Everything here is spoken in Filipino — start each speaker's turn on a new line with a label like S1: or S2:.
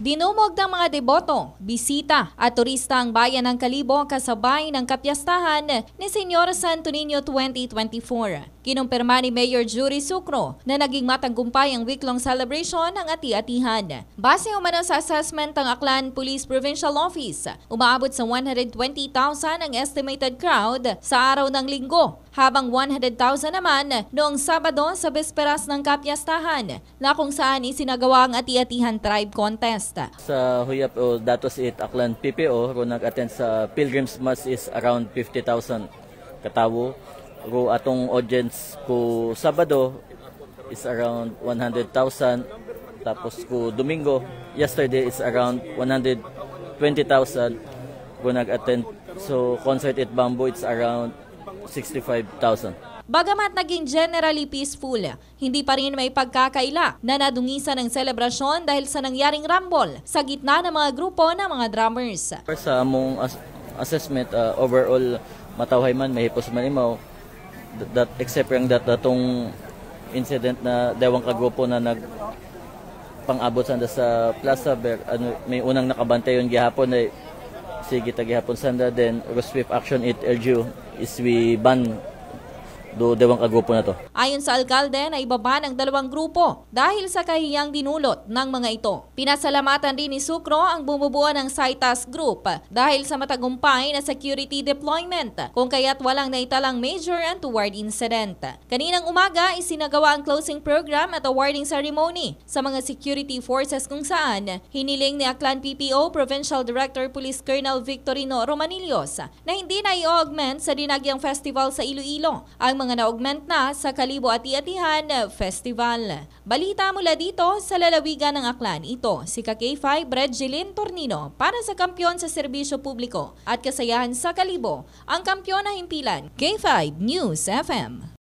S1: Dinumog ng mga deboto, bisita at turista ang bayan ng Kalibo kasabay ng kapiyastahan ni Senyor Santo Niño 2024. Kinumpirma ni Mayor Jury Sucro na naging matagumpay ang week-long celebration ng ati-atihan. Base umano sa assessment ng Aklan Police Provincial Office, umaabot sa 120,000 ang estimated crowd sa araw ng Linggo, habang 100,000 naman noong Sabado sa besperas ng kapiyastahan na kung saan isinagawa ang ati-atihan tribe contest.
S2: Sa Huyap o Datos 8 Aklan PPO, ro nag-attend sa Pilgrims Mass is around 50,000 katawo. Ro atong audience ko Sabado is around 100,000. Tapos ko Domingo, yesterday is around 120,000 ro nag-attend. So concert at Bamboo, it's around 65,000.
S1: Bagamat naging generally peaceful, hindi pa rin may pagkakaila na nadungisan ng selebrasyon dahil sa nangyaring rumble sa gitna ng mga grupo ng mga drummers.
S2: Sa among assessment, overall matawhay man, mahipos man imaw, that except yung datong incident na dewang kagrupo na pang-abot sanda sa Plaza Bear, may unang nakabantay yung gihapon ay sige tagihapon sanda, then swift action it LGU is we ban do dewang kagrupo na to.
S1: Ayon sa alkalde na ibaba ng dalawang grupo dahil sa kahiyang dinulot ng mga ito. Pinasalamatan rin ni Sucro ang bumubuo ng Citas Group dahil sa matagumpay na security deployment kung kaya't walang naitalang major untoward incident. Kaninang umaga isinagawa ang closing program at awarding ceremony sa mga security forces kung saan hiniling ni Aklan PPO Provincial Director Police Colonel Victorino Romanillos na hindi na i-augment sa Dinagyang Festival sa Iloilo ang mga na-augment na sa Kalibo Ati-Atihan Festival. Balita mula dito sa lalawigan ng Aklan. Ito si K5 Bredjilin Tornino para sa Kampyon sa Serbisyo Publiko at Kasayahan sa Kalibo, ang kampyon na himpilan. K5 News FM.